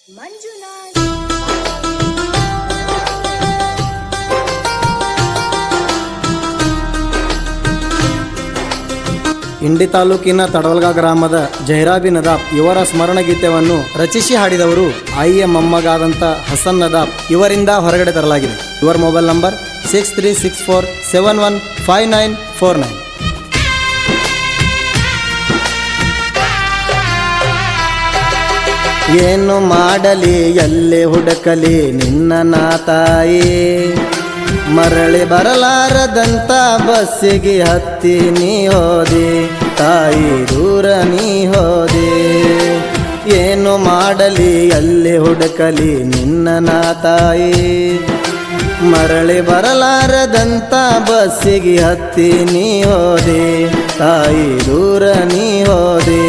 ಮಂಜುನಾಥ್. ಇಂಡಿ ತಾಲೂಕಿನ ತಡವಲ್ಗ ಗ್ರಾಮದ ಜೈರಾಬಿ ನದಾಬ್ ಇವರ ಸ್ಮರಣ ಗೀತೆಯನ್ನು ರಚಿಸಿ ಹಾಡಿದವರು ಆಯಿಯ ಮೊಮ್ಮಗಾದಂಥ ಹಸನ್ ನದಾಬ್ ಇವರಿಂದ ಹೊರಗಡೆ ತರಲಾಗಿದೆ. ಇವರ ಮೊಬೈಲ್ ನಂಬರ್ 6364715949. ಏನು ಮಾಡಲಿ ಎಲ್ಲಿ ಹುಡುಕಲಿ ನಿನ್ನ ನಾ ತಾಯಿ, ಮರಳಿ ಬರಲಾರದಂತ ಬಸ್ಸಿಗೆ ಹತ್ತಿ ನೀ ಹೋದೆ ತಾಯಿ, ದೂರ ನೀ ಹೋದೆ. ಏನು ಮಾಡಲಿ ಎಲ್ಲಿ ಹುಡುಕಲಿ ನಿನ್ನ ನಾ ತಾಯಿ, ಮರಳಿ ಬರಲಾರದಂತ ಬಸ್ಸಿಗೆ ಹತ್ತಿ ನೀ ಹೋದೆ ತಾಯಿ, ದೂರ ನೀ ಹೋದೆ.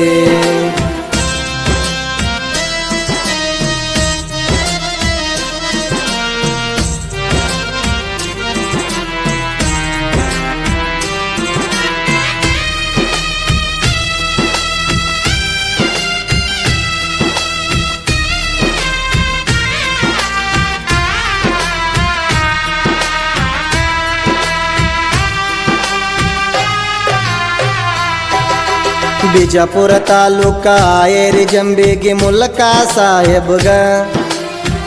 ಬಿಜಾಪುರ ತಾಲೂಕ ಆಯೇರಿ ಜಂಬಿಗಿ ಮುಲ್ಲಕ ಸಾಹೇಬ್ಗ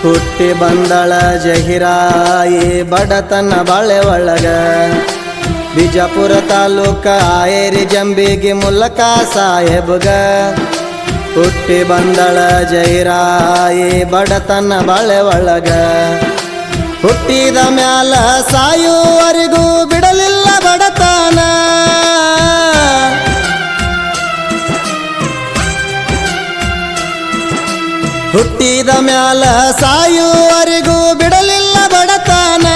ಹುಟ್ಟಿ ಬಂದಳ ಜಹಿರಾಯಿ ಬಡತನ ಬಾಳೆ ಒಳಗ. ಬಿಜಾಪುರ ತಾಲೂಕ ಆಯೇರಿ ಜಂಬಿಗಿ ಮುಲ್ಲಕ ಸಾಹೇಬ್ಗ ಹುಟ್ಟಿ ಬಂದಳ ಜಹಿರಾಯಿ ಬಡತನ ಬಾಳೆ ಒಳಗ. ಹುಟ್ಟಿದ ಮ್ಯಾಲ ಸಾಯುವರಿಗೂ ಬಿಡಲಿಲ್ಲ ಬಡತನ, ಹುಟ್ಟಿದ ಮ್ಯಾಲ ಸಾಯುವರಿಗೂ ಬಿಡಲಿಲ್ಲ ಬಡತನ.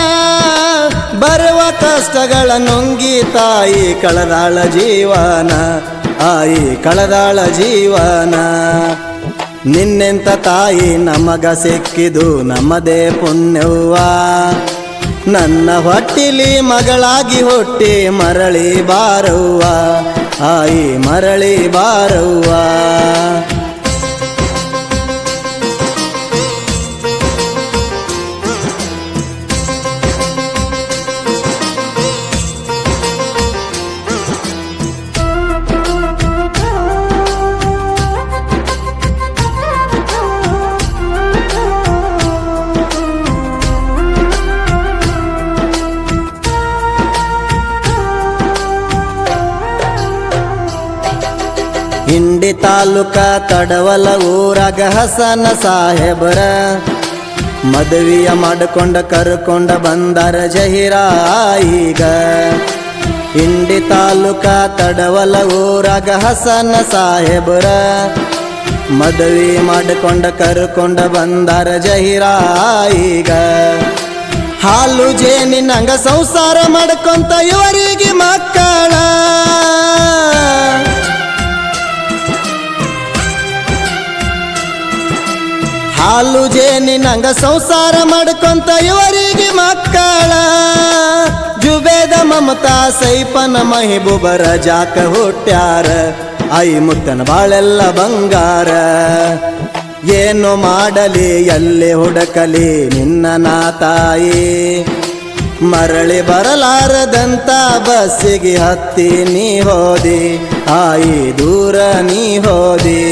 ಬರುವ ಕಷ್ಟಗಳ ನುಂಗಿ ತಾಯಿ ಕಳೆದಾಳ ಜೀವನ, ಆಯಿ ಕಳೆದಾಳ ಜೀವನ. ನಿನ್ನೆಂತ ತಾಯಿ ನಮಗ ಸಿಕ್ಕಿದು ನಮ್ಮದೇ ಪುಣ್ಯವ್ವ, ನನ್ನ ಹೊಟ್ಟಿಲಿ ಮಗಳಾಗಿ ಹುಟ್ಟಿ ಮರಳಿ ಬಾರವ್ವ, ಆಯಿ ಮರಳಿ ಬಾರವ್ವ. ಇಂಡಿ ತಾಲೂಕ ತಡವಲ ಊರಾಗ ಹಸನ ಸಾಹೇಬರ ಮದುವೆಯ ಮಾಡಿಕೊಂಡ ಕರ್ಕೊಂಡ ಬಂದಾರ ಜಹಿರಾಯಿಗ. ಇಂಡಿ ತಾಲೂಕ ತಡವಲ ಊರಾಗ ಹಸನ ಸಾಹೇಬರ ಮದುವೆ ಮಾಡಿಕೊಂಡ ಕರ್ಕೊಂಡ ಬಂದಾರ ಜಹಿರಾಯಿಗ. ಹಾಲು ಜೇನಿನಂಗ ಸಂಸಾರ ಮಾಡ್ಕೊಂತ ಇವರಿಗೆ ಮಕ್ಕಳ, ಹಾಲು ಜೇನಿನಂಗ ಸಂಸಾರ ಮಾಡ್ಕೊಂತ ಇವರಿಗೆ ಮಕ್ಕಳ. ಜುಬೇದ ಮಮತಾ ಸೈಪನ ಮಹಿಬೂಬರ ಜಾಕ ಹುಟ್ಟ್ಯಾರ, ಐ ಮುತ್ತನ ಬಾಳೆಲ್ಲ ಬಂಗಾರ. ಏನು ಮಾಡಲಿ ಎಲ್ಲಿ ಹುಡುಕಲಿ ನಿನ್ನ ನಾ ತಾಯಿ, ಮರಳಿ ಬರಲಾರದಂತ ಬಸ್ಸಿಗೆ ಹತ್ತಿ ನೀ ಹೋದಿ ಆಯಿ, ದೂರ ನೀ ಹೋದಿ.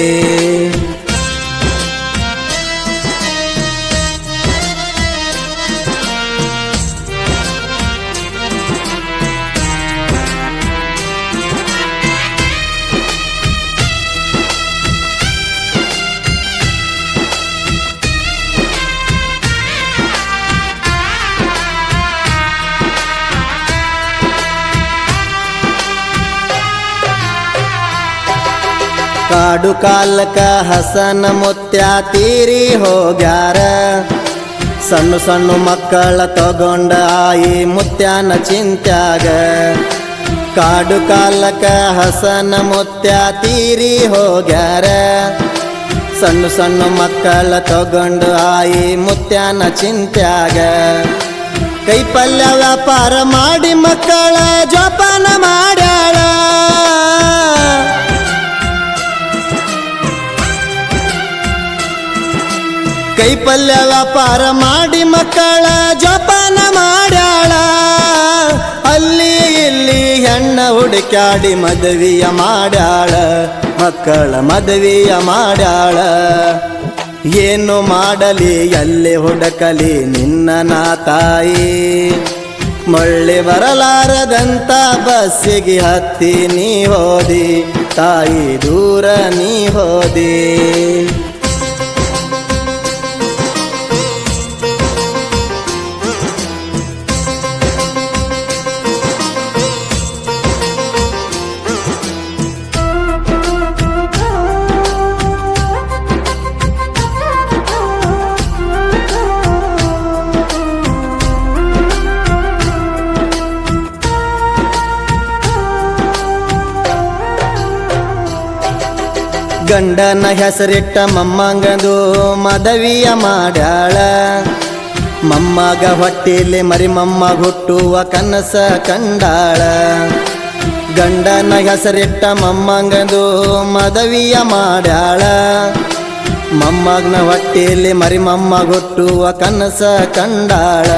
ಕಾಡು ಕಾಲಕ ಹಸನ ಮುತ್ಯ ತೀರಿ ಹೋಗ್ಯಾರ, ಸಣ್ಣ ಸಣ್ಣ ಮಕ್ಕಳ ತಗೊಂಡ ಆಯಿ ಮುತ್ಯಾನ ಚಿಂತ್ಯಾಗ. ಕಾಡು ಕಾಲಕ ಹಸನ ಮುತ್ಯ ತೀರಿ ಹೋಗ್ಯಾರ, ಸಣ್ಣ ಸಣ್ಣ ಮಕ್ಕಳ ತಗೊಂಡ ಆಯಿ ಮುತ್ಯಾನ ಚಿಂತ್ಯಾಗ. ಕೈಪಲ್ಯ ವ್ಯಾಪಾರ ಮಾಡಿ ಮಕ್ಕಳ ಜೋಪಾನ ಮಾಡ್ಯಾಳ, ಕೈಪಲ್ಯ ವ್ಯಾಪಾರ ಮಾಡಿ ಮಕ್ಕಳ ಜೋಪಾನ ಮಾಡ್ಯಾಳ. ಅಲ್ಲಿ ಇಲ್ಲಿ ಹೆಣ್ಣ ಹುಡುಕ್ಯಾಡಿ ಮದುವೆಯ ಮಾಡ್ಯಾಳ, ಮಕ್ಕಳ ಮದುವೆಯ ಮಾಡ್ಯಾಳ. ಏನು ಮಾಡಲಿ ಎಲ್ಲಿ ಹುಡುಕಲಿ ನಿನ್ನ ನಾ ತಾಯಿ, ಮಳ್ಳಿ ಬರಲಾರದಂತ ಬಸ್ಸಿಗೆ ಹತ್ತಿ ನೀ ಹೋದಿ ತಾಯಿ, ದೂರ ನೀ ಹೋದಿ. ಗಂಡನ ಹೆಸರಿಟ್ಟ ಮೊಮ್ಮಗಂದು ಮದವಿಯ ಮಾಡ್ಯಾಳ. ಮೊಮ್ಮಗ ಹೊಟ್ಟಿಲಿ ಮರಿ ಮೊಮ್ಮಗ ಹುಟ್ಟುವ ಕನಸ ಕಂಡಾಳ. ಗಂಡನ ಹೆಸರಿಟ್ಟ ಮೊಮ್ಮಗಂದು ಮದವಿಯ ಮಾಡ್ಯಾಳ. ಮೊಮ್ಮಗನ ಹೊಟ್ಟಿಲಿ ಮರಿ ಮೊಮ್ಮಗ ಹುಟ್ಟುವ ಕನಸ ಕಂಡಾಳ.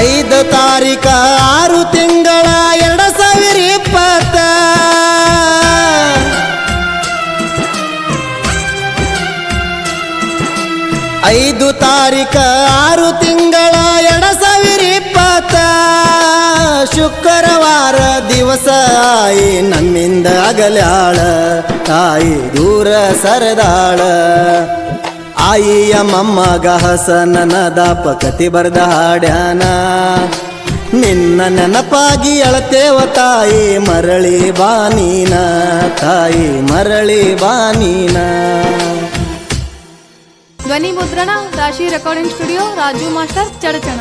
5 ತಾರೀಖ 6 ತಿಂಗಳ 2020. 5 ತಾರೀಖ 6 ತಿಂಗಳ 2020. ಶುಕ್ರವಾರ ದಿವಸ ಆಯಿ ನಮ್ಮಿಂದ ಅಗಲ್ಯಾಳ, ತಾಯಿ ದೂರ ಸರದಾಳ. ಆಯಿಯ ಮೊಮ್ಮಗ ಹಸನನದಾಪ ಕತಿ ಬರ್ದ ಹಾಡ್ಯಾನ. ನಿನ್ನ ನೆನಪಾಗಿ ಅಳತೇವ ತಾಯಿ, ಮರಳಿ ಬಾನೀನ ತಾಯಿ, ಮರಳಿ ಬಾನೀನ. ಧ್ವನಿ ಮುದ್ರಣ ರಾಶಿ recording studio, Raju master, Chadchan.